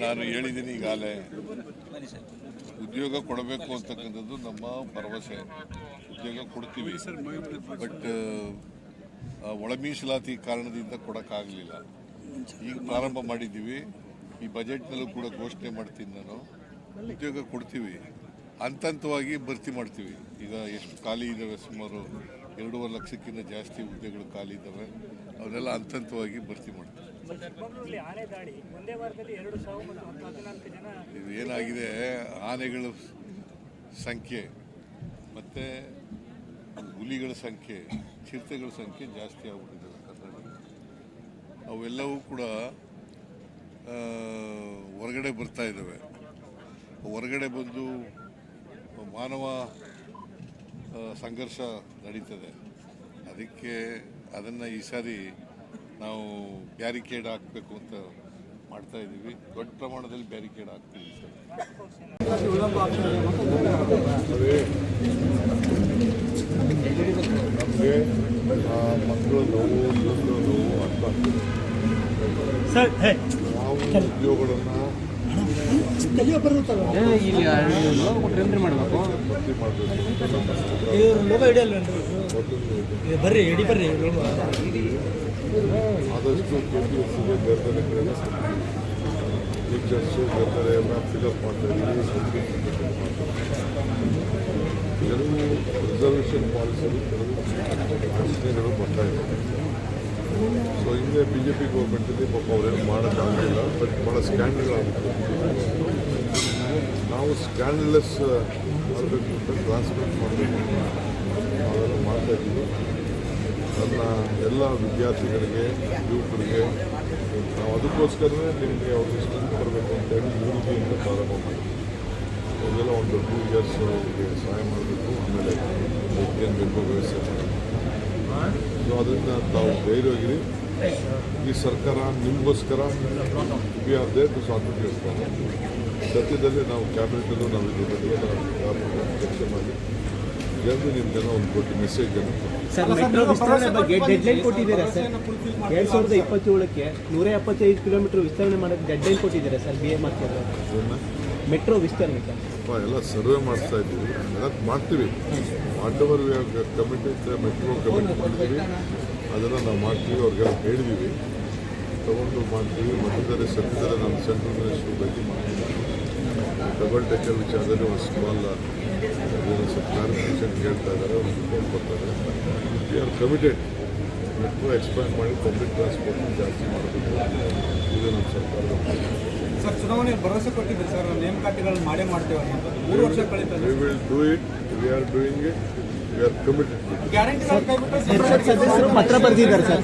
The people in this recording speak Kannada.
ನಾನು ಹೇಳಿದ್ದೀನಿ ಈಗಾಗಲೇ, ಉದ್ಯೋಗ ಕೊಡಬೇಕು ಅಂತಕ್ಕಂಥದ್ದು ನಮ್ಮ ಭರವಸೆ. ಉದ್ಯೋಗ ಕೊಡ್ತೀವಿ, ಬಟ್ ಒಳ ಮೀಸಲಾತಿ ಕಾರಣದಿಂದ ಕೊಡೋಕ್ಕಾಗಲಿಲ್ಲ. ಈಗ ಪ್ರಾರಂಭ ಮಾಡಿದ್ದೀವಿ. ಈ ಬಜೆಟ್ನಲ್ಲೂ ಕೂಡ ಘೋಷಣೆ ಮಾಡ್ತೀನಿ ನಾನು. ಉದ್ಯೋಗ ಕೊಡ್ತೀವಿ, ಹಂತವಾಗಿ ಭರ್ತಿ ಮಾಡ್ತೀವಿ. ಈಗ ಎಷ್ಟು ಖಾಲಿ ಇದ್ದಾವೆ, ಸುಮಾರು 2.5 ಲಕ್ಷಕ್ಕಿಂತ ಜಾಸ್ತಿ ಹುದ್ದೆಗಳು ಖಾಲಿ ಇದ್ದಾವೆ. ಅವನ್ನೆಲ್ಲ ಹಂತವಾಗಿ ಭರ್ತಿ ಮಾಡ್ತೀವಿ. ಇದು ಏನಾಗಿದೆ, ಆನೆಗಳ ಸಂಖ್ಯೆ ಮತ್ತು ಹುಲಿಗಳ ಸಂಖ್ಯೆ, ಚಿರತೆಗಳ ಸಂಖ್ಯೆ ಜಾಸ್ತಿ ಆಗ್ಬಿಟ್ಟಿದೆ ಕರ್ನಾಟಕ. ಅವೆಲ್ಲವೂ ಕೂಡ ಹೊರಗಡೆ ಬರ್ತಾ ಇದ್ದಾವೆ. ಹೊರಗಡೆ ಬಂದು ಮಾನವ ಸಂಘರ್ಷ ನಡೀತದೆ. ಅದಕ್ಕೆ ಅದನ್ನು ಈ ಸಾರಿ ನಾವು ಬ್ಯಾರಿಕೇಡ್ ಹಾಕಬೇಕು ಅಂತ ಮಾಡ್ತಾ ಇದ್ದೀವಿ. ದೊಡ್ಡ ಪ್ರಮಾಣದಲ್ಲಿ ಬ್ಯಾರಿಕೇಡ್ ಹಾಕ್ತೀವಿ ಸರ್. ನಮಗೆ ಮಕ್ಕಳು ನೋವು, ಇನ್ನೊಂದು ನೋವು ಅರ್ಥ ಆಗ್ತದೆ. ನಾವು ಉದ್ಯೋಗಗಳನ್ನು ಆದಷ್ಟು KPSCಗೆ ಬೇರೆ ಕಡೆ ಟೀಚರ್ಸು ಬೇರೆ ಎಲ್ಲ ಫಿಲಪ್ ಮಾಡ್ತಾ ಇದ್ದೀವಿ. ಕೆಲವು ರಿಸರ್ವೇಷನ್ ಪಾಲಿಸಿಯಲ್ಲಿ ಕೆಲವು ಪ್ರಶ್ನೆಗಳು ಬರ್ತಾ ಇದ್ದಾವೆ. ಸೊ ಹಿಂದೆ BJP ಗೌರ್ಮೆಂಟಲ್ಲಿ ಪಾಪ ಅವರೇನು ಮಾಡೋಕ್ಕಾಗಲಿಲ್ಲ, ಬಟ್ ಭಾಳ ಸ್ಕ್ಯಾಂಡಲ್ಗಳಾಗುತ್ತೆ. ನಾವು ಸ್ಕ್ಯಾಂಡಲೆಸ್ ಮಾಡಬೇಕು ಅಂತ ಟ್ರಾನ್ಸ್ಪರೆಂಟ್ ಮಾಡಬೇಕು ನಾವೆಲ್ಲ ಮಾಡ್ತಾ ಇದ್ದೀವಿ. ನನ್ನ ಎಲ್ಲ ವಿದ್ಯಾರ್ಥಿಗಳಿಗೆ, ಯುವಕರಿಗೆ ನಾವು ಅದಕ್ಕೋಸ್ಕರನೇ ನಿಮಗೆ ಅವ್ರಿಗೆ ಸ್ಟ್ರೆಂತ್ ಬರಬೇಕು ಅಂತೇಳಿ ಯೂನಿಟಿಯಿಂದ ಪ್ರಾರಂಭ ಮಾಡಿದ್ವಿ. ಅವರೆಲ್ಲ ಒಂದು 2 ಇಯರ್ಸ್ ಅವರಿಗೆ ಸಹಾಯ ಮಾಡಬೇಕು, ಆಮೇಲೆ ಏನು ಬೇಕೋ ವ್ಯವಸ್ಥೆ ಮಾಡಬೇಕು. ಸೊ ಅದರಿಂದ ತಾವು ಧೈರ್ಯವಾಗಿರಿ. ಈ ಸರ್ಕಾರ ನಿಮಗೋಸ್ಕರ we are there to sort out your problem. ಸದ್ಯದಲ್ಲೇ ನಾವು ಕ್ಯಾಬಿನೆಟಲ್ಲೂ ನಾವು ಇದು ಚರ್ಚೆ ಮಾಡಿ ಜಲ್ದಿ ನಿಮ್ಗೆಲ್ಲ ಒಂದು ದೊಡ್ಡ ಮೆಸೇಜ್ ಅನ್ನು ಸರ್, ಮೆಟ್ರೋ ವಿಸ್ತರಣೆ ಬಗ್ಗೆ ಡೆಡ್ಲೈನ್ ಕೊಟ್ಟಿದ್ದೀರಾ ಸರ್? 2027ಕ್ಕೆ 175 ಕಿಲೋಮೀಟರ್ ವಿಸ್ತರಣೆ ಮಾಡೋಕ್ಕೆ ಡೆಡ್ಲೈನ್ ಕೊಟ್ಟಿದ್ದೀರಾ ಸರ್? BMR ಮೆಟ್ರೋ ವಿಸ್ತರಣೆ ಎಲ್ಲ ಸರ್ವೆ ಮಾಡಿಸ್ತಾ ಇದ್ದೀವಿ, ಎಲ್ಲ ಮಾಡ್ತೀವಿ. Whatever we have committed metro commit ಮಾಡಿದ್ದೀವಿ, ಅದನ್ನು ನಾವು ಮಾಡ್ತೀವಿ. ಅವ್ರಿಗೆಲ್ಲ ಹೇಳಿದ್ದೀವಿ, ತೊಗೊಂಡು ಮಾಡ್ತೀವಿ. ಮಧ್ಯದಲ್ಲಿ ಸದ್ಯದಲ್ಲೇ ನಾನು ಸೆಂಟ್ರಲ್ ಮಿನಿಸ್ಟ್ರು ಭೇಟಿ ಮಾಡ್ತೀನಿ. ಡಬಲ್ ಡೆಕ್ಕರ್ ವಿಚಾರದಲ್ಲಿ ಒಂದು ಸ್ಮಾಲ್ ಸ್ವಲ್ಪ ಕ್ಲಾರಿಫಿಕೇಷನ್ ಹೇಳ್ತಾ ಇದ್ದಾರೆ, ಅವ್ರು ರಿಪೋರ್ಟ್ ಕೊಡ್ತಾರೆ. V are committed metro expand ಮಾಡಿ ಪಬ್ಲಿಕ್ ಟ್ರಾನ್ಸ್ಪೋರ್ಟ್ನ ಜಾಸ್ತಿ ಮಾಡಬೇಕು. ಇದು ನಮ್ಮ ಸರ್ಕಾರದ ಸರ್. ಚುನಾವಣೆ ಭರವಸೆ ಕೊಟ್ಟಿದ್ದೆ ಸರ್, ನೇಮಕಾತಿಗಳನ್ನು ಮಾಡೇ ಮಾಡ್ತೇವೆ ಅಂತ. 3 ವರ್ಷ ಕಳೀತದೆ. We will do it, we are doing it, we are committed. Guarantee ಸದಸ್ಯರು ಪತ್ರ ಬರೆದಿದ್ದಾರೆ ಸರ್.